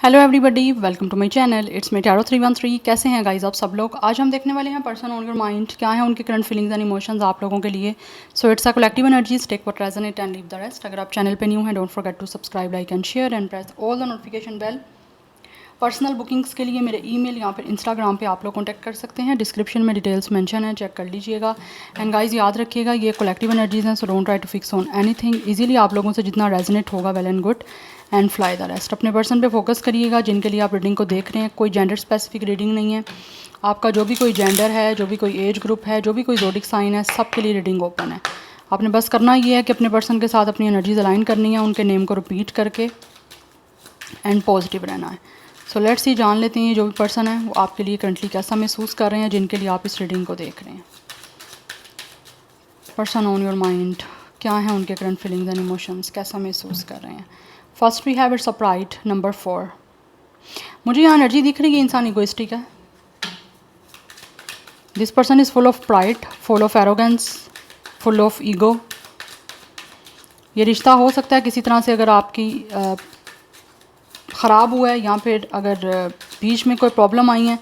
Hello everybody, welcome to my channel. It's me tarot 313। कैसे हैं guys आप सब लोग? आज हम देखने वाले हैं पर्सन ऑन योर माइंड, क्या है उनके करंट फीलिंग्स एंड इमोशंस आप लोगों के लिए। So it's a collective energies, take what resonate and leave the rest. अगर आप चैनल पे न्यू हैं, don't forget to subscribe, like and share and press all the notification bell. Personal bookings के लिए मेरे ईमेल या फिर इंस्टाग्राम पे आप लोग कांटेक्ट कर सकते हैं। डिस्क्रिप्शन में डिटेल्स मेंशन है, चेक कर लीजिएगा। एंड गाइज याद रखिएगा, ये कलेक्टिव एनर्जीज हैं, so don't try to fix on anything. Easily आप लोगों से जितना रेजोनेट होगा well and good, and fly the rest. अपने पर्सन पे फोकस करिएगा जिनके लिए आप रीडिंग को देख रहे हैं। कोई जेंडर स्पेसिफिक रीडिंग नहीं है। आपका जो भी कोई जेंडर है, जो भी कोई एज ग्रुप है, जो भी कोई ज़ोडिक साइन है, सब के लिए रीडिंग ओपन है। आपने बस करना ये है कि अपने पर्सन के साथ अपनी एनर्जीज अलाइन करनी है, उनके नेम को रिपीट करके, एंड पॉजिटिव रहना है। सो लेट्स सी, जान लेते हैं जो भी पर्सन है वो आपके लिए करंटली कैसा महसूस कर रहे हैं, जिनके लिए आप इस रीडिंग को देख रहे हैं। पर्सन ऑन योर माइंड, क्या है उनके करंट फीलिंग्स एंड इमोशंस, कैसा महसूस कर रहे हैं। First we have it's a pride, number 4। मुझे यहाँ एनर्जी दिख रही है, इंसान इगोइस्टिक है। This person is full of pride, full of arrogance, full of ego. ये रिश्ता हो सकता है किसी तरह से अगर आपकी ख़राब हुआ है, या फिर अगर बीच में कोई प्रॉब्लम आई है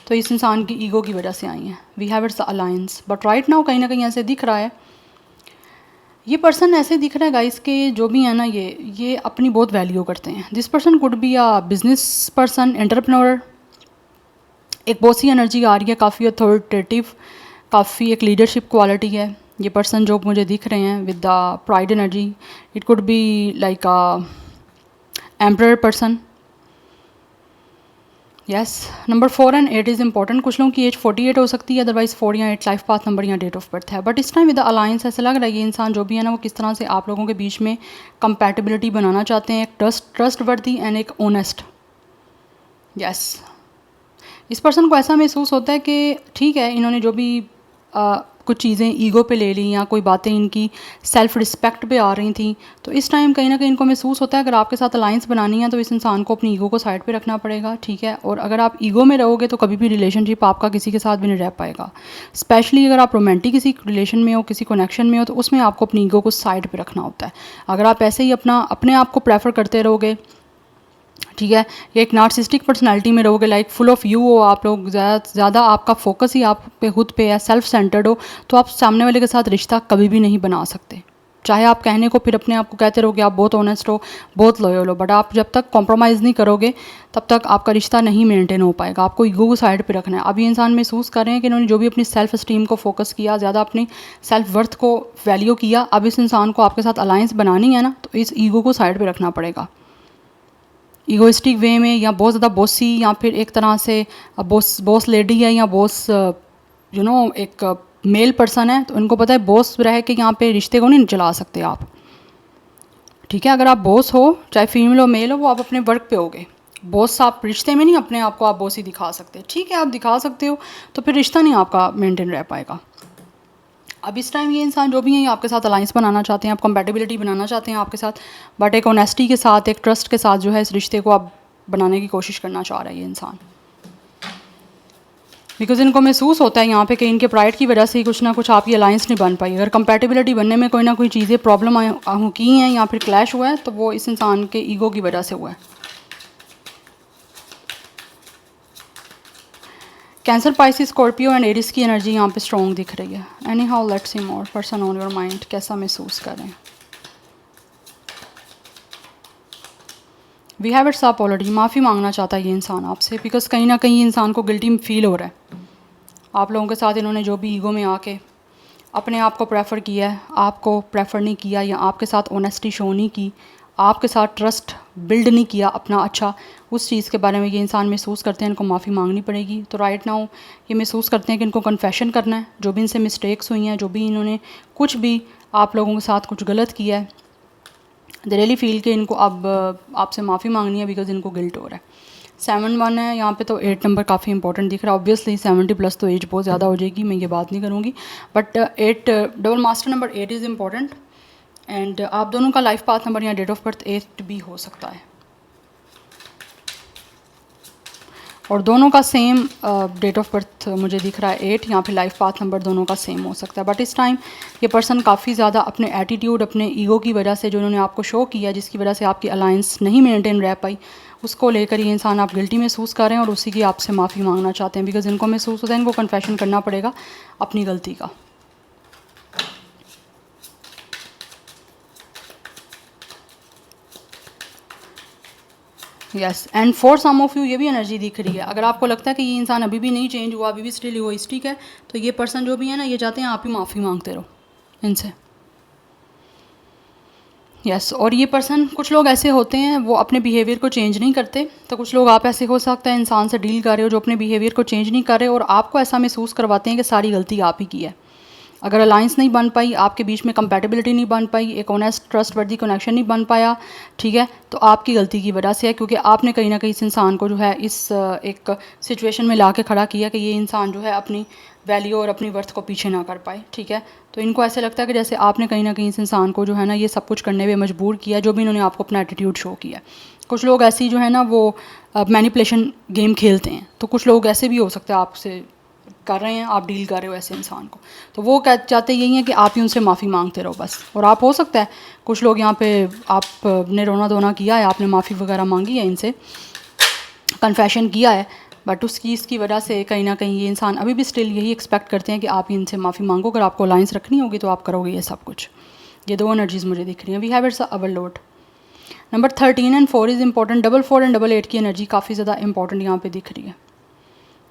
तो इस इंसान की ईगो की वजह से आई हैं। We have it's alliance, but right now कहीं ना कहीं ऐसे दिख रहा है, ये पर्सन ऐसे दिख रहा है गाइस के जो भी है ना, ये अपनी बहुत वैल्यू करते हैं। This person could be a business person, entrepreneur. एक बॉसी एनर्जी आ रही है, काफ़ी अथॉरिटेटिव, काफ़ी एक लीडरशिप क्वालिटी है। ये पर्सन जो मुझे दिख रहे हैं with the pride energy, it could be like a emperor person. Yes, number 4 and 8 is important. कुछ लोगों की एज 48 हो सकती है, अदरवाइज 4 या 8 लाइफ पाथ नंबर या डेट ऑफ बर्थ है। बट इस टाइम विद द अलायंस ऐसा लग रहा है ये इंसान जो भी है ना, वो किस तरह से आप लोगों के बीच में कंपैटिबिलिटी बनाना चाहते हैं, एक ट्रस्ट वर्दी एंड एक ऑनेस्ट। यस, इस पर्सन को ऐसा महसूस होता है कि ठीक है, इन्होंने जो भी कुछ चीज़ें ईगो पे ले ली या कोई बातें इनकी सेल्फ रिस्पेक्ट पे आ रही थी, तो इस टाइम कहीं ना कहीं इनको महसूस होता है अगर आपके साथ अलायंस बनानी है तो इस इंसान को अपनी ईगो को साइड पे रखना पड़ेगा। ठीक है, और अगर आप ईगो में रहोगे तो कभी भी रिलेशनशिप आपका किसी के साथ भी नहीं रह पाएगा। स्पेशली अगर आप रोमांटिक किसी रिलेशन में हो, किसी कनेक्शन में हो, तो उसमें आपको अपनी ईगो को साइड पर रखना होता है। अगर आप ऐसे ही अपने आप को प्रेफर करते रहोगे, ठीक है, ये एक नार्सिस्टिक पर्सनालिटी में रहोगे, लाइक फुल ऑफ यू हो आप लोग, ज़्यादा आपका फोकस ही आप पे खुद पे है, सेल्फ सेंटर्ड हो, तो आप सामने वाले के साथ रिश्ता कभी भी नहीं बना सकते। चाहे आप कहने को फिर अपने आप को कहते रहोगे आप बहुत ऑनेस्ट हो, बहुत लॉयल हो, बट आप जब तक कॉम्प्रोमाइज़ नहीं करोगे तब तक आपका रिश्ता नहीं मेंटेन हो पाएगा। आपको ईगो को साइड पे रखना है। अब ये इंसान महसूस कर रहे हैं कि इन्होंने जो भी अपनी सेल्फ स्टीम को फोकस किया, ज़्यादा अपनी सेल्फ वर्थ को वैल्यू किया, अब इस इंसान को आपके साथ अलायंस बनानी है ना, तो इस ईगो को साइड पर रखना पड़ेगा। ईगोइस्टिक वे में, या बहुत ज़्यादा बॉसी, या फिर एक तरह से बॉस लेडी है, या बॉस एक मेल पर्सन है, तो इनको पता है बॉस रह के यहाँ पे रिश्ते को नहीं चला सकते आप। ठीक है, अगर आप बॉस हो, चाहे फीमेल हो मेल हो, वो आप अपने वर्क पे होगे। बॉस आप रिश्ते में नहीं अपने आप को आप बॉस ही दिखा सकते। ठीक है, आप दिखा सकते हो तो फिर रिश्ता नहीं आपका मेंटेन रह पाएगा। अब इस टाइम ये इंसान जो भी है, ये आपके साथ अलायंस बनाना चाहते हैं, आप कंपैटिबिलिटी बनाना चाहते हैं आपके साथ, बट एक ऑनेस्टी के साथ, एक ट्रस्ट के साथ जो है इस रिश्ते को आप बनाने की कोशिश करना चाह रहा है ये इंसान। बिकॉज इनको महसूस होता है यहाँ पे कि इनके प्राइड की वजह से ही कुछ ना कुछ आपकी अलायंस नहीं बन पाई। अगर कंपैटिबिलिटी बनने में कोई ना कोई चीज़ें प्रॉब्लम की हैं या फिर क्लैश हुआ है, तो वो इस इंसान के ईगो की वजह से हुआ है। Cancer, Pisces, Scorpio and Aries की एनर्जी यहाँ पे स्ट्रॉन्ग दिख रही है। Anyhow let's see more, person on your mind कैसा महसूस कर रहे हैं। वी हैव इट्स अपॉलॉजी, माफ़ी मांगना चाहता है ये इंसान आपसे, बिकॉज कहीं ना कहीं इंसान को गिल्टी फील हो रहा है। आप लोगों के साथ इन्होंने जो भी ईगो में आके अपने आप को प्रेफर किया है, आपको प्रेफर नहीं किया, या आपके साथ ऑनेस्टी शो नहीं की, आपके साथ ट्रस्ट बिल्ड नहीं किया अपना, अच्छा उस चीज़ के बारे में ये इंसान महसूस करते हैं इनको माफ़ी मांगनी पड़ेगी। तो राइट नाउ ये महसूस करते हैं कि इनको कन्फेशन करना है, जो भी इनसे मिस्टेक्स हुई हैं, जो भी इन्होंने कुछ भी आप लोगों के साथ कुछ गलत किया है, दे रियली फील कि इनको अब आपसे माफ़ी मांगनी है, बिकॉज इनको गिल्ट हो रहा है। 7-1 है यहाँ पे, तो 8 नंबर काफ़ी इंपॉर्टेंट दिख रहा है। ऑब्वियसली 70+ तो एज बहुत ज़्यादा हो जाएगी, मैं ये बात नहीं करूँगी, but 8 double master number 8 is important. And आप दोनों का लाइफ पाथ नंबर या डेट ऑफ बर्थ 8 भी हो सकता है, और दोनों का सेम डेट ऑफ बर्थ मुझे दिख रहा है 8, यहाँ पे लाइफ पाथ नंबर दोनों का सेम हो सकता है। बट इस टाइम ये पर्सन काफ़ी ज़्यादा अपने एटीट्यूड, अपने ईगो की वजह से, जो उन्होंने आपको शो किया, जिसकी वजह से आपकी अलायंस नहीं मेंटेन रह पाई, उसको लेकर ये इंसान आप गिल्टी महसूस कर रहे हैं और उसी की आपसे माफ़ी मांगना चाहते हैं, बिकॉज़ इनको महसूस होता है इनको कन्फेशन करना पड़ेगा अपनी गलती का। Yes, and for some of you ये भी एनर्जी दिख रही है। अगर आपको लगता है कि ये इंसान अभी भी नहीं चेंज हुआ, अभी भी स्टिल इगोइस्टिक है, तो ये पर्सन जो भी है ना, ये चाहते हैं आप ही माफ़ी मांगते रहो इनसे। यस, और ये पर्सन, कुछ लोग ऐसे होते हैं वो अपने बिहेवियर को चेंज नहीं करते, तो कुछ लोग आप ऐसे हो सकता है इंसान से डील कर रहे हो जो अपने बिहेवियर को चेंज नहीं कर रहे और आपको ऐसा महसूस करवाते हैं कि सारी गलती आप ही की है। अगर अलाइंस नहीं बन पाई, आपके बीच में कंपैटिबिलिटी नहीं बन पाई, एक ऑनेस्ट ट्रस्ट वर्दी कनेक्शन नहीं बन पाया, ठीक है, तो आपकी गलती की वजह से है, क्योंकि आपने कहीं ना कहीं इस इंसान को जो है इस एक सिचुएशन में ला के खड़ा किया कि ये इंसान जो है अपनी वैल्यू और अपनी वर्थ को पीछे ना कर पाए, ठीक है। तो इनको ऐसे लगता है कि जैसे आपने कहीं ना कहीं इस इंसान को जो है ना ये सब कुछ करने में मजबूर किया, जो भी इन्होंने आपको अपना एटीट्यूड शो किया। कुछ लोग ऐसी जो है ना वो मैनिपुलेशन गेम खेलते हैं, तो कुछ लोग ऐसे भी हो सकते हैं आपसे कर रहे हैं, आप डील कर रहे हो ऐसे इंसान को, तो वो चाहते यही है कि आप ही उनसे माफ़ी मांगते रहो बस। और आप हो सकता है कुछ लोग यहाँ पे आपने रोना धोना किया है, आपने माफ़ी वगैरह मांगी है इनसे, कन्फेशन किया है, बट उस चीज़ की वजह से कहीं ना कहीं ये इंसान अभी भी स्टिल यही एक्सपेक्ट करते हैं कि आप ही इनसे माफ़ी मांगो। अगर आपको अलाइंस रखनी होगी तो आप करोगे ये सब कुछ। ये दो एनर्जीज़ मुझे दिख रही हैं। We have it's overload. Number 13 and 4 is important. 4 and 8 की एनर्जी काफ़ी ज़्यादा इंपॉर्टेंट यहाँ पे दिख रही है।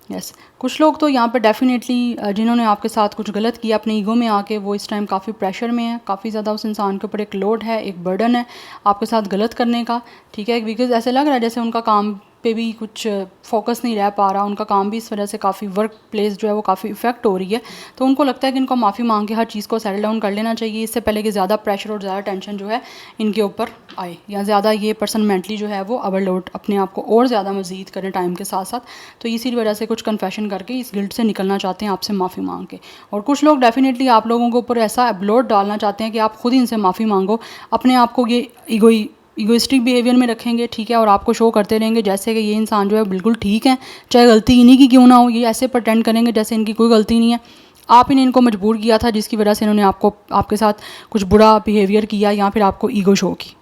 यस, कुछ लोग तो यहाँ पे डेफिनेटली जिन्होंने आपके साथ कुछ गलत किया अपने ईगो में आके, वो इस टाइम काफ़ी प्रेशर में है, काफ़ी ज़्यादा उस इंसान के ऊपर एक लोड है, एक बर्डन है आपके साथ गलत करने का, ठीक है। बिकॉज ऐसे लग रहा है जैसे उनका काम पे भी कुछ फोकस नहीं रह पा रहा, उनका काम भी इस वजह से काफ़ी वर्क प्लेस जो है वो काफ़ी इफेक्ट हो रही है। तो उनको लगता है कि इनको माफ़ी मांग के हर चीज़ को सेटल डाउन कर लेना चाहिए, इससे पहले कि ज़्यादा प्रेशर और ज़्यादा टेंशन जो है इनके ऊपर आए, या ज़्यादा ये पर्सन मेंटली जो है वो ओवरलोड अपने आप को और ज़्यादा मज़ीद करें टाइम के साथ साथ। तो इसी वजह से कुछ कन्फेशन करके इस गिल्ट से निकलना चाहते हैं आपसे माफ़ी मांग के। और कुछ लोग डेफिनेटली आप लोगों के ऊपर ऐसा लोड डालना चाहते हैं कि आप खुद इनसे माफ़ी मांगो, अपने आप को ये ईगोइस्टिक बिहेवियर में रखेंगे, ठीक है, और आपको शो करते रहेंगे जैसे कि ये इंसान जो है बिल्कुल ठीक है, चाहे गलती इन्हीं की क्यों ना हो। ये ऐसे प्रटेंड करेंगे जैसे इनकी कोई गलती नहीं है, आप ही ने इनको मजबूर किया था, जिसकी वजह से इन्होंने आपके साथ कुछ बुरा बिहेवियर किया या फिर आपको ईगो शो की।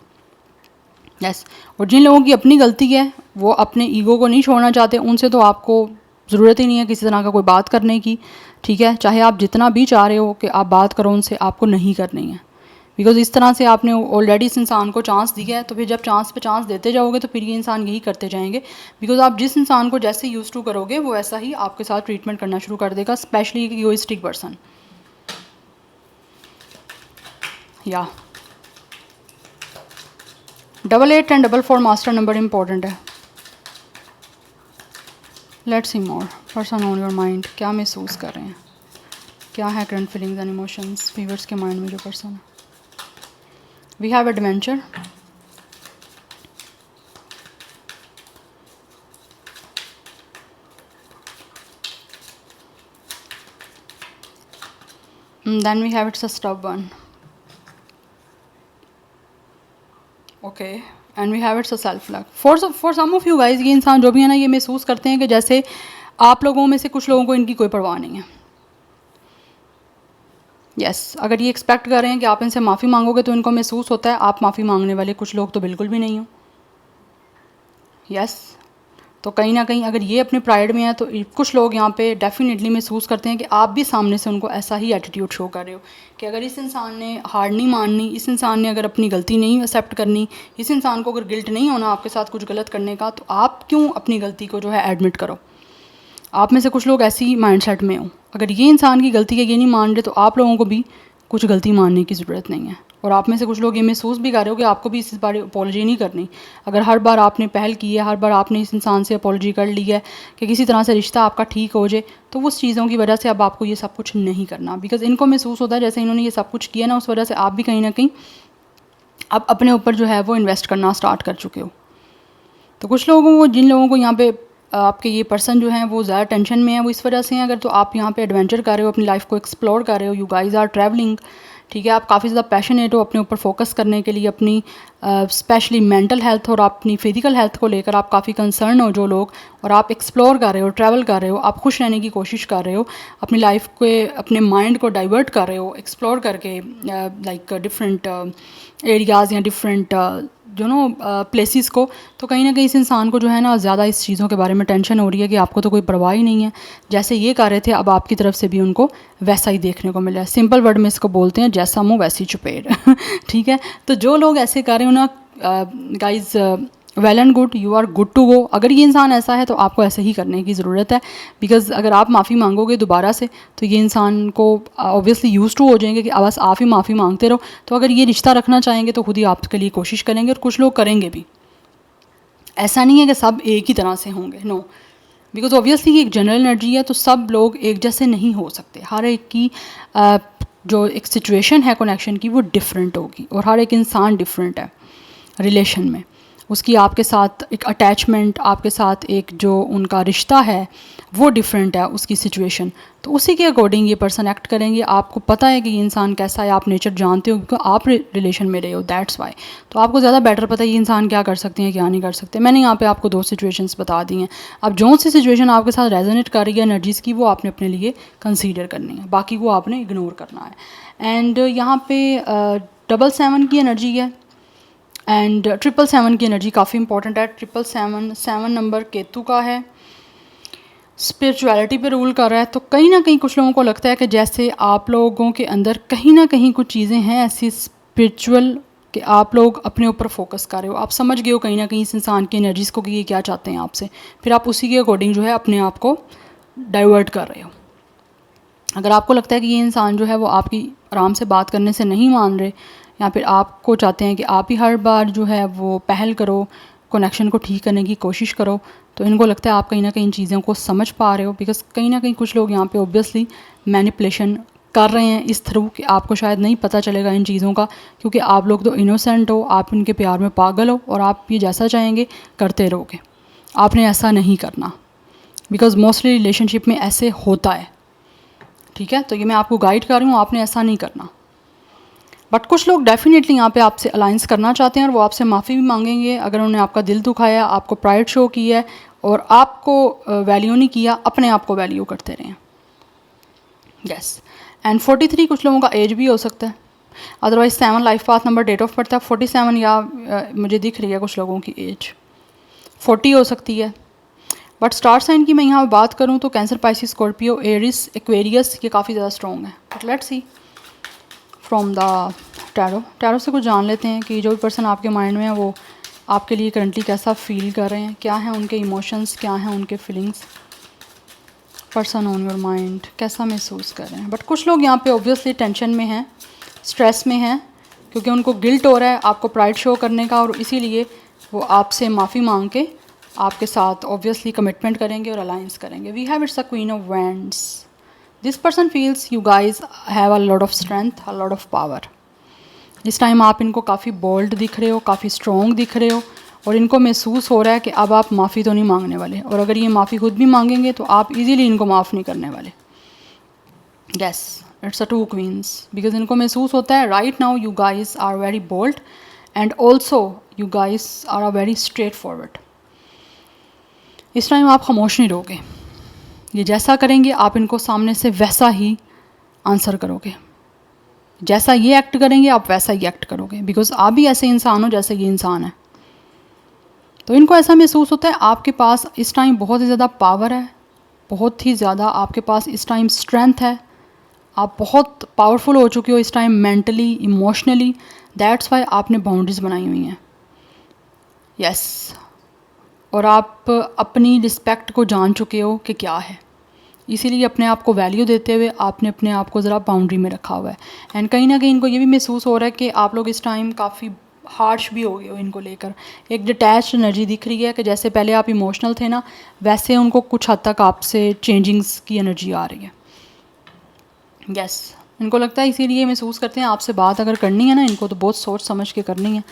यस, और जिन लोगों की अपनी गलती है वो अपने ईगो को नहीं छोड़ना चाहते, उनसे तो आपको ज़रूरत ही नहीं है किसी तरह का कोई बात करने की, ठीक है। चाहे आप जितना भी चाह रहे हो कि आप बात करो उनसे, आपको नहीं करनी है, बिकॉज इस तरह से आपने ऑलरेडी इस इंसान को चांस दिया है। तो फिर जब चांस पे चांस देते जाओगे तो फिर ये इंसान यही करते जाएंगे, बिकॉज आप जिस इंसान को जैसे यूज़ टू करोगे वो ऐसा ही आपके साथ ट्रीटमेंट करना शुरू कर देगा, स्पेशली ईगोइस्टिक पर्सन। या 8 एंड 4 मास्टर नंबर इंपॉर्टेंट है। Let's see more person on your mind, क्या महसूस कर रहे हैं, क्या है current feelings and emotions viewers के माइंड में जो पर्सन है। We have adventure, then we have it's a stubborn, okay, and we have it's a self love. For some of you guys, ये इंसान जो भी है ना ये महसूस करते हैं कि जैसे आप लोगों में से कुछ लोगों को इनकी कोई परवाह नहीं है। यस, अगर ये एक्सपेक्ट कर रहे हैं कि आप इनसे माफ़ी मांगोगे तो इनको महसूस होता है आप माफ़ी मांगने वाले, कुछ लोग तो बिल्कुल भी नहीं हो। यस, तो कहीं ना कहीं अगर ये अपने प्राइड में है तो कुछ लोग यहाँ पे डेफिनेटली महसूस करते हैं कि आप भी सामने से उनको ऐसा ही एटीट्यूड शो कर रहे हो कि अगर इस इंसान ने हार नहीं माननी, इस इंसान ने अगर अपनी गलती नहीं एक्सेप्ट करनी, इस इंसान को अगर गिल्ट नहीं होना आपके साथ कुछ गलत करने का, तो आप क्यों अपनी गलती को जो है एडमिट करो। आप में से कुछ लोग ऐसी माइंडसेट में हो, अगर ये इंसान की गलती है ये नहीं मान रहे तो आप लोगों को भी कुछ गलती मानने की ज़रूरत नहीं है। और आप में से कुछ लोग ये महसूस भी कर रहे हो कि आपको भी इस बारे अपॉलॉजी नहीं करनी। अगर हर बार आपने पहल की है, हर बार आपने इस इंसान से अपॉलॉजी कर ली है कि किसी तरह से रिश्ता आपका ठीक हो जाए, तो उस चीज़ों की वजह से अब आपको ये सब कुछ नहीं करना, बिकॉज इनको महसूस होता है जैसे इन्होंने ये सब कुछ किया ना, उस वजह से आप भी कहीं ना कहीं अब अपने ऊपर जो है वो इन्वेस्ट करना स्टार्ट कर चुके हो। तो कुछ लोगों को, जिन लोगों को यहाँ पे आपके ये पर्सन जो हैं वो ज़्यादा टेंशन में है, वो इस वजह से हैं। अगर तो आप यहाँ पे एडवेंचर कर रहे हो, अपनी लाइफ को एक्सप्लोर कर रहे हो, यू गाइज आर ट्रैवलिंग, ठीक है, आप काफ़ी ज़्यादा पैशनेट हो अपने ऊपर फोकस करने के लिए, अपनी स्पेशली मेंटल हेल्थ और अपनी फिजिकल हेल्थ को लेकर आप काफ़ी कंसर्न हो जो लोग, और आप एक्सप्लोर कर रहे हो, ट्रैवल कर रहे हो, आप खुश रहने की कोशिश कर रहे हो, अपनी लाइफ के अपने माइंड को डाइवर्ट कर रहे हो एक्सप्लोर करके, लाइक डिफरेंट एरियाज़ या डिफरेंट प्लेसेस को, तो कहीं ना कहीं इस इंसान को जो है ना ज़्यादा इस चीज़ों के बारे में टेंशन हो रही है कि आपको तो कोई परवाह ही नहीं है। जैसे ये कर रहे थे अब आपकी तरफ से भी उनको वैसा ही देखने को मिला है। सिंपल वर्ड में इसको बोलते हैं जैसा मुँह वैसी चुपेड़ ठीक है। तो जो लोग ऐसे कर रहे हो ना guys, well and good, you are good to go. अगर ये इंसान ऐसा है तो आपको ऐसे ही करने की ज़रूरत है, बिकॉज़ अगर आप माफ़ी मांगोगे दोबारा से तो ये इंसान को ऑब्वियसली यूज़ टू हो जाएंगे कि बस आप ही माफ़ी मांगते रहो। तो अगर ये रिश्ता रखना चाहेंगे तो खुद ही आपके लिए कोशिश करेंगे, और कुछ लोग करेंगे भी। ऐसा नहीं है कि सब एक ही तरह से होंगे, नो, बिकॉज ऑब्वियसली ये एक जनरल एनर्जी है, तो सब लोग एक जैसे नहीं हो सकते। हर एक की जो एक सिचुएशन है कनेक्शन की वो डिफरेंट होगी, और हर एक इंसान डिफरेंट है रिलेशन में। उसकी आपके साथ एक अटैचमेंट, आपके साथ एक जो उनका रिश्ता है वो डिफरेंट है, उसकी सिचुएशन। तो उसी के अकॉर्डिंग ये पर्सन एक्ट करेंगे। आपको पता है कि ये इंसान कैसा है, आप नेचर जानते हो क्योंकि आप रिलेशन में रहे हो, दैट्स वाई। तो आपको ज़्यादा बेटर पता है ये इंसान क्या कर सकते हैं क्या नहीं कर सकते। मैंने यहाँ पे आपको 2 सिचुएशंस बता दी हैं। अब जो सी सिचुएशन आपके साथ रेजोनेट कर रही है एनर्जीज़ की, वो आपने अपने लिए कंसीडर करनी है, बाकी वो आपने इग्नोर करना है। एंड यहाँ पे 777 की एनर्जी है, एंड 777 की एनर्जी काफ़ी इंपॉर्टेंट है। 777 नंबर केतु का है, स्पिरिचुअलिटी पे रूल कर रहा है। तो कहीं ना कहीं कुछ लोगों को लगता है कि जैसे आप लोगों के अंदर कहीं ना कहीं कुछ चीज़ें हैं ऐसी स्पिरिचुअल कि आप लोग अपने ऊपर फोकस कर रहे हो। आप समझ गए हो कहीं ना कहीं इस इंसान की एनर्जीज़ को कि ये क्या चाहते हैं आपसे, फिर आप उसी के अकॉर्डिंग जो है अपने आप को डाइवर्ट कर रहे हो। अगर आपको लगता है कि ये इंसान जो है वो आपकी आराम से बात करने से नहीं मान रहे, या फिर आपको चाहते हैं कि आप ही हर बार जो है वो पहल करो, कनेक्शन को ठीक करने की कोशिश करो, तो इनको लगता है आप कहीं ना कहीं इन चीज़ों को समझ पा रहे हो। बिकॉज कहीं ना कहीं कुछ लोग यहाँ पे ऑब्वियसली मैनिपुलेशन कर रहे हैं इस थ्रू कि आपको शायद नहीं पता चलेगा इन चीज़ों का, क्योंकि आप लोग तो इनोसेंट हो, आप इनके प्यार में पागल हो, और आप ये जैसा चाहेंगे करते रहोगे। आपने ऐसा नहीं करना, बिकॉज मोस्टली रिलेशनशिप में ऐसे होता है, ठीक है। तो ये मैं आपको गाइड कर रही हूँ, आपने ऐसा नहीं करना। बट कुछ लोग डेफिनेटली यहाँ पे आपसे अलाइंस करना चाहते हैं, और वो आपसे माफ़ी भी मांगेंगे अगर उन्होंने आपका दिल दुखाया, आपको प्राइड शो किया है और आपको वैल्यू नहीं किया, अपने आप को वैल्यू करते रहें। यस। एंड 43 कुछ लोगों का एज भी हो सकता है, otherwise 7 life path number, date of birth है 47, या मुझे दिख रही है कुछ लोगों की एज 40 हो सकती है। बट स्टार साइन की मैं यहाँ बात करूँ तो Cancer, Pisces, Scorpio, Aries, Aquarius, ये काफ़ी ज़्यादा स्ट्रॉन्ग है। But let's see from the tarot से कुछ जान लेते हैं कि जो भी पर्सन आपके माइंड में है वो आपके लिए करंटली कैसा फील कर रहे हैं, क्या है उनके इमोशंस, क्या हैं उनके feelings. Person on your mind कैसा महसूस कर रहे हैं। बट कुछ लोग यहाँ पे ऑब्वियसली टेंशन में हैं, स्ट्रेस में हैं, क्योंकि उनको गिल्ट हो रहा है आपको प्राइड शो करने का, और इसीलिए वो आपसे माफ़ी मांग के आपके साथ ऑब्वियसली कमिटमेंट करेंगे और अलायंस करेंगे। We have it's a queen of wands. This person feels you guys have a lot of strength, a lot of power. इस टाइम आप इनको काफ़ी बोल्ड दिख रहे हो, काफ़ी स्ट्रॉन्ग दिख रहे हो, और इनको महसूस हो रहा है कि अब आप माफ़ी तो नहीं मांगने वाले, और अगर ये माफ़ी खुद भी मांगेंगे तो आप इजीली इनको माफ़ नहीं करने वाले। Yes, it's a 2 queens, because इनको महसूस होता है right now you guys are very bold, and also you guys are a very straight forward. इस टाइम आप खामोश नहीं रहोगे, ये जैसा करेंगे आप इनको सामने से वैसा ही आंसर करोगे, जैसा ये एक्ट करेंगे आप वैसा ही एक्ट करोगे, बिकॉज आप भी ऐसे इंसान हो जैसे ये इंसान है। तो इनको ऐसा महसूस होता है आपके पास इस टाइम बहुत ही ज़्यादा पावर है, बहुत ही ज़्यादा आपके पास इस टाइम स्ट्रेंथ है, आप बहुत पावरफुल हो चुके हो इस time mentally, emotionally, that's why आपने बाउंड्रीज बनाई हुई हैं। यस, और आप अपनी रिस्पेक्ट को जान चुके हो कि क्या है, इसीलिए अपने आप को वैल्यू देते हुए आपने अपने आप को ज़रा बाउंड्री में रखा हुआ है। एंड कहीं ना कहीं इनको ये भी महसूस हो रहा है कि आप लोग इस टाइम काफ़ी हार्श भी हो गए हो इनको लेकर। एक डिटैच एनर्जी दिख रही है कि जैसे पहले आप इमोशनल थे ना, वैसे उनको कुछ हद तक आपसे चेंजिंग्स की एनर्जी आ रही है। यस, इनको लगता है, इसीलिए महसूस करते हैं आपसे बात अगर करनी है ना इनको तो बहुत सोच समझ के करनी है,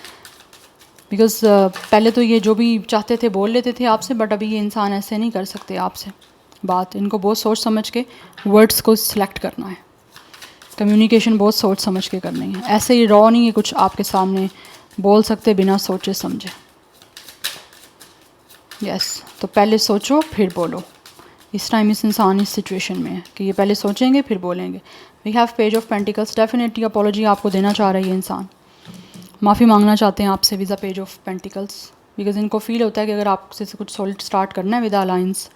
बिकॉज़ पहले तो ये जो भी चाहते थे बोल लेते थे आपसे, बट अभी ये इंसान ऐसे नहीं कर सकते आपसे बात। इनको बहुत सोच समझ के वर्ड्स को सिलेक्ट करना है, कम्युनिकेशन बहुत सोच समझ के करनी है। ऐसे ही रॉ नहीं है कुछ आपके सामने बोल सकते बिना सोचे समझे। यस, तो पहले सोचो फिर बोलो। इस टाइम इस इंसान इस सिचुएशन में है कि ये पहले सोचेंगे फिर बोलेंगे। We have page of pentacles, definitely apology आपको देना चाह रही है इंसान। माफ़ी मांगना चाहते हैं आपसे with the page of pentacles, because इनको फील होता है कि अगर आपसे कुछ सॉलिड स्टार्ट करना है विद अलायंस,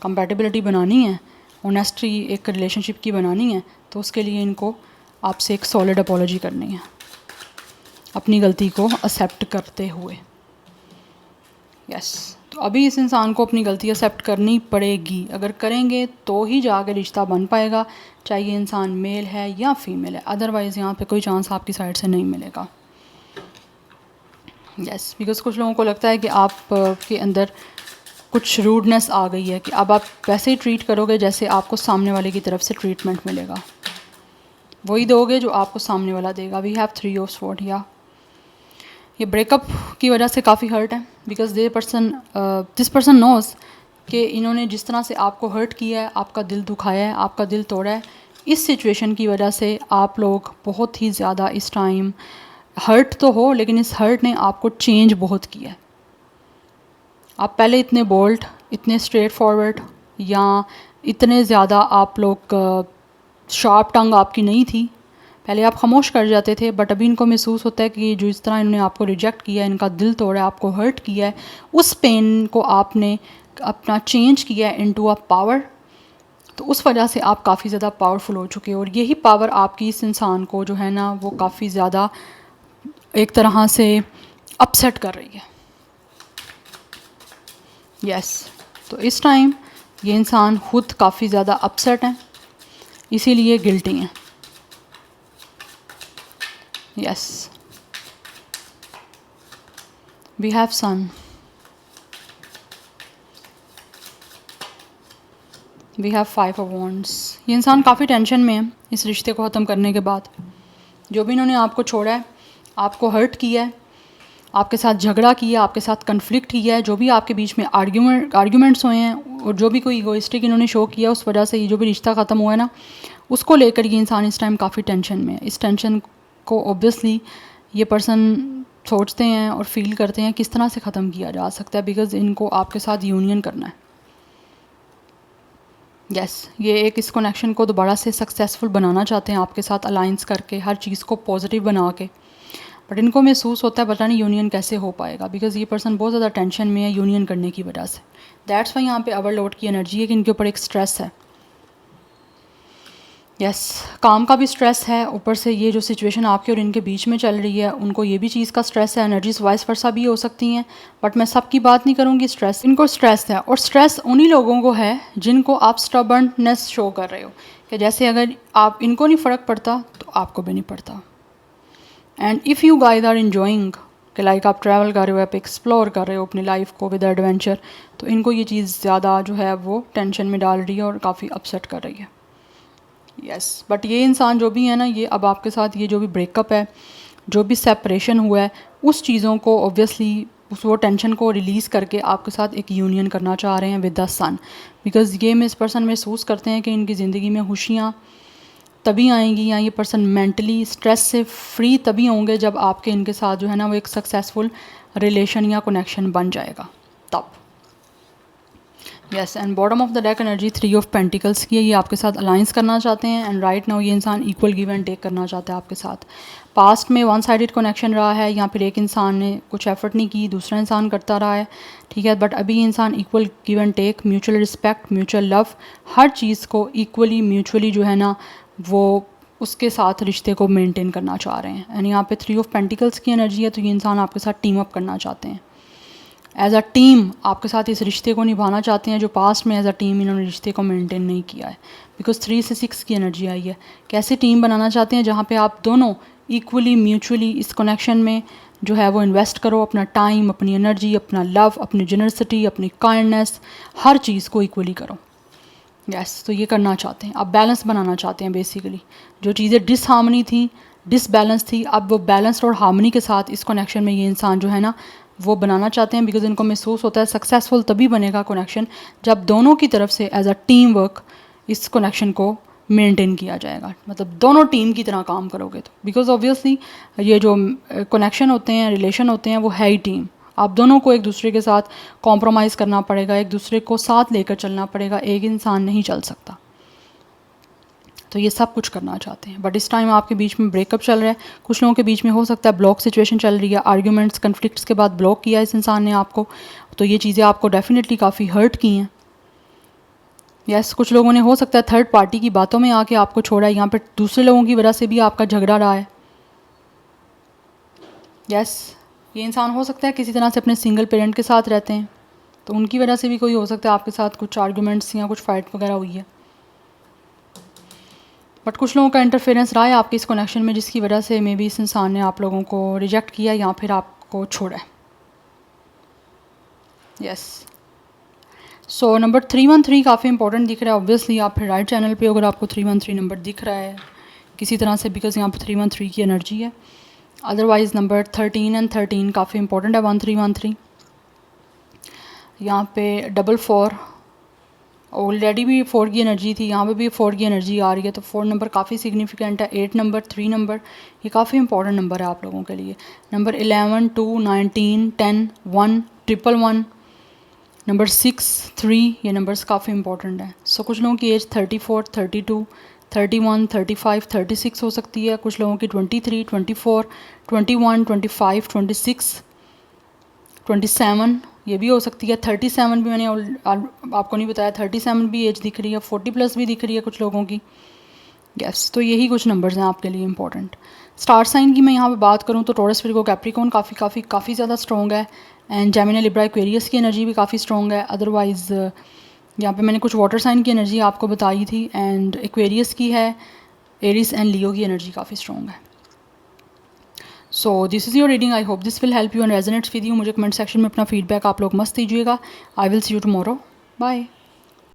कंपैटिबिलिटी बनानी है, ऑनेस्टी एक रिलेशनशिप की बनानी है, तो उसके लिए इनको आपसे एक सॉलिड अपॉलॉजी करनी है अपनी गलती को एक्सेप्ट करते हुए। यस, तो अभी इस इंसान को अपनी गलती एक्सेप्ट करनी पड़ेगी। अगर करेंगे तो ही जाके रिश्ता बन पाएगा, चाहे ये इंसान मेल है या फीमेल है, अदरवाइज़ यहाँ पे कोई चांस आपकी साइड से नहीं मिलेगा। यस, बिकॉज कुछ लोगों को लगता है कि आप के अंदर कुछ रूडनेस आ गई है कि अब आप वैसे ही ट्रीट करोगे जैसे आपको सामने वाले की तरफ से ट्रीटमेंट मिलेगा, वही दोगे जो आपको सामने वाला देगा। We have 3 of sword. या ये ब्रेकअप की वजह से काफ़ी हर्ट है, बिकॉज दिस पर्सन नोज़ कि इन्होंने जिस तरह से आपको हर्ट किया है, आपका दिल दुखाया है, आपका दिल तोड़ा है, इस सिचुएशन की वजह से आप लोग बहुत ही ज़्यादा इस टाइम हर्ट तो हो, लेकिन इस हर्ट ने आपको चेंज बहुत किया है। आप पहले इतने बोल्ड, इतने स्ट्रेट फॉरवर्ड या इतने ज़्यादा आप लोग शार्प टंग आपकी नहीं थी, पहले आप खामोश कर जाते थे, बट अभी इनको महसूस होता है कि जो इस तरह इन्होंने आपको रिजेक्ट किया है, इनका दिल तोड़ा है, आपको हर्ट किया है, उस पेन को आपने अपना चेंज किया है इनटू अ पावर, तो उस वजह से आप काफ़ी ज़्यादा पावरफुल हो चुके हो। और यही पावर आपकी इस इंसान को जो है ना वो काफ़ी ज़्यादा एक तरह से अपसेट कर रही है। यस, तो इस टाइम ये इंसान खुद काफ़ी ज़्यादा अपसेट है, इसीलिए गिल्टी हैं। Yes, we have sun, we have 5 of wands. ये इंसान काफ़ी टेंशन में है इस रिश्ते को ख़त्म करने के बाद। जो भी इन्होंने आपको छोड़ा है, आपको हर्ट किया है, आपके साथ झगड़ा किया, आपके साथ कन्फ्लिक्ट किया है, जो भी आपके बीच में आर्ग्यूमेंट्स हुए हैं और जो भी कोई ईगोइस्टिक इन्होंने शो किया, उस वजह से ये जो भी रिश्ता ख़त्म हुआ है ना, उसको लेकर ये इंसान इस टाइम काफ़ी टेंशन में है। इस टेंशन को ऑब्वियसली ये पर्सन सोचते हैं और फील करते हैं किस तरह से ख़त्म किया जा सकता है, बिकॉज़ इनको आपके साथ यूनियन करना है। यस, ये एक इस कनेक्शन को दोबारा से सक्सेसफुल बनाना चाहते हैं आपके साथ अलाइंस करके, हर चीज़ को पॉजिटिव बना के, बट इनको महसूस होता है पता नहीं यूनियन कैसे हो पाएगा, बिकॉज ये पर्सन बहुत ज़्यादा टेंशन में है यूनियन करने की वजह से। दैट्स वाई यहाँ पे ओवरलोड की एनर्जी है कि इनके ऊपर एक स्ट्रेस है। यस, काम का भी स्ट्रेस है, ऊपर से ये जो सिचुएशन आपके और इनके बीच में चल रही है उनको ये भी चीज़ का स्ट्रेस है। एनर्जीज वाइस वर्सा भी हो सकती हैं, बट मैं सबकी बात नहीं करूँगी। स्ट्रेस इनको स्ट्रेस है, और स्ट्रेस उन्हीं लोगों को है जिनको आप स्टबर्ननेस शो कर रहे हो कि जैसे अगर आप इनको नहीं फ़र्क पड़ता तो आपको भी नहीं पड़ता। And if you guys are enjoying कि लाइक आप ट्रैवल कर रहे हो, आप एक्सप्लोर कर रहे हो अपनी लाइफ को विद एडवेंचर, तो इनको ये चीज़ ज़्यादा जो है वो टेंशन में डाल रही है और काफ़ी अपसेट कर रही है। यस, बट ये इंसान जो भी है ना, ये अब आपके साथ ये जो भी ब्रेकअप है, जो भी सेपरेशन हुआ है, उस चीज़ों को ऑब्वियसली उस वो टेंशन को रिलीज़ करके आपके साथ एक यूनियन करना चाह रहे हैं विद द सन, बिकॉज़ ये इस पर्सन महसूस करते हैं कि इनकी ज़िंदगी में खुशियाँ तभी आएंगी या ये पर्सन मेंटली स्ट्रेस से फ्री तभी होंगे जब आपके इनके साथ जो है ना वो एक सक्सेसफुल रिलेशन या कनेक्शन बन जाएगा तब। Yes, and bottom of the deck energy 3 of pentacles की है। ये आपके साथ अलाइंस करना चाहते हैं, एंड राइट नाउ ये इंसान इक्वल गिव एंड टेक करना चाहता है आपके साथ। पास्ट में वन साइडेड कनेक्शन रहा है, या फिर एक इंसान ने कुछ एफर्ट नहीं की, दूसरा इंसान करता रहा है, ठीक है, बट अभी ये इंसान equal give and take, mutual respect, mutual love, हर चीज़ को इक्वली म्यूचुअली जो है ना वो उसके साथ रिश्ते को मेंटेन करना चाह रहे हैं। एंड यहाँ पे 3 ऑफ पेंटिकल्स की एनर्जी है, तो ये इंसान आपके साथ टीम अप करना चाहते हैं, एज अ टीम आपके साथ इस रिश्ते को निभाना चाहते हैं जो पास्ट में एज अ टीम इन्होंने रिश्ते को मेंटेन नहीं किया है, बिकॉज 3 से 6 की एनर्जी आई है। कैसे टीम बनाना चाहते हैं जहाँ पे आप दोनों इक्वली म्यूचुअली इस कनेक्शन में जो है वो इन्वेस्ट करो, अपना टाइम, अपनी एनर्जी, अपना लव, अपनी जेनरसिटी, अपनी काइंडनेस, हर चीज़ को इक्वली करो। यस, तो ये करना चाहते हैं, आप बैलेंस बनाना चाहते हैं। बेसिकली जो चीज़ें डिसहार्मनी थी, डिसबैलेंस थी, अब वो बैलेंस और हार्मनी के साथ इस कनेक्शन में ये इंसान जो है ना वो बनाना चाहते हैं, बिकॉज इनको महसूस होता है सक्सेसफुल तभी बनेगा कनेक्शन जब दोनों की तरफ से एज अ टीम वर्क इस कनेक्शन को मेंटेन किया जाएगा, मतलब दोनों टीम की तरह काम करोगे तो, बिकॉज ऑब्वियसली ये जो कनेक्शन होते हैं, रिलेशन होते हैं, वो है ही टीम। आप दोनों को एक दूसरे के साथ कॉम्प्रोमाइज़ करना पड़ेगा, एक दूसरे को साथ लेकर चलना पड़ेगा, एक इंसान नहीं चल सकता। तो ये सब कुछ करना चाहते हैं, बट इस टाइम आपके बीच में ब्रेकअप चल रहा है, कुछ लोगों के बीच में हो सकता है ब्लॉक सिचुएशन चल रही है, आर्ग्यूमेंट्स कन्फ्लिक्ट्स के बाद ब्लॉक किया इस इंसान ने आपको, तो ये चीज़ें आपको डेफिनेटली काफ़ी हर्ट की हैं। यस, कुछ लोगों ने हो सकता है थर्ड पार्टी की बातों में आके आपको छोड़ा है, यहाँ पे दूसरे लोगों की वजह से भी आपका झगड़ा रहा है। यस, ये इंसान हो सकता है किसी तरह से अपने सिंगल पेरेंट के साथ रहते हैं, तो उनकी वजह से भी कोई हो सकता है आपके साथ कुछ आर्गूमेंट्स या कुछ फाइट वगैरह हुई है। बट कुछ लोगों का इंटरफेरेंस रहा है आपके इस कनेक्शन में, जिसकी वजह से मे बी इस इंसान ने आप लोगों को रिजेक्ट किया या फिर आपको छोड़ा है। यस, सो नंबर 313 काफ़ी इंपॉर्टेंट दिख रहा है। ऑब्वियसली आप फिर राइट चैनल पे अगर आपको 313 नंबर दिख रहा है किसी तरह से, बिकॉज यहाँ पे 313 की एनर्जी है। अदरवाइज़ नंबर 13 एंड 13 काफ़ी इंपॉर्टेंट है। 1313 यहाँ पे 44 ऑलरेडी भी 4 की एनर्जी थी, यहाँ पे भी 4 की एनर्जी आ रही है, तो 4 नंबर काफ़ी सिग्निफिकेंट है। 8 नंबर, 3 नंबर, ये काफ़ी इंपॉर्टेंट नंबर है आप लोगों के लिए। नंबर 11, 2, 19, 10, 1, 111, नंबर 6, 3, ये नंबर्स काफ़ी इंपॉर्टेंट है। सो कुछ लोगों की एज 34, 32, 31, 35, 36 हो सकती है। कुछ लोगों की 23, 24, 21, 25, 26, 27 ये भी हो सकती है। 37 भी मैंने आपको नहीं बताया, 37 भी एज दिख रही है। 40 प्लस भी दिख रही है कुछ लोगों की। यस, तो यही कुछ नंबर्स हैं आपके लिए इंपॉर्टेंट। स्टार साइन की मैं यहाँ पे बात करूँ तो टॉरस, विर्गो, कैप्रिकॉर्न काफ़ी ज़्यादा स्ट्रॉन्ग है, एंड जेमिनी, लिब्रा, एक्वेरियस की एनर्जी भी काफ़ी स्ट्रॉन्ग है। अदरवाइज़ यहाँ पे मैंने कुछ वाटर साइन की एनर्जी आपको बताई थी, एंड एक्वेरियस की है, एरिस एंड लियो की एनर्जी काफ़ी स्ट्रॉन्ग है। So this is your reading, I hope this will help you and resonates with you. मुझे कमेंट सेक्शन में अपना फीडबैक आप लोग मस्त दीजिएगा। I will see you tomorrow, bye.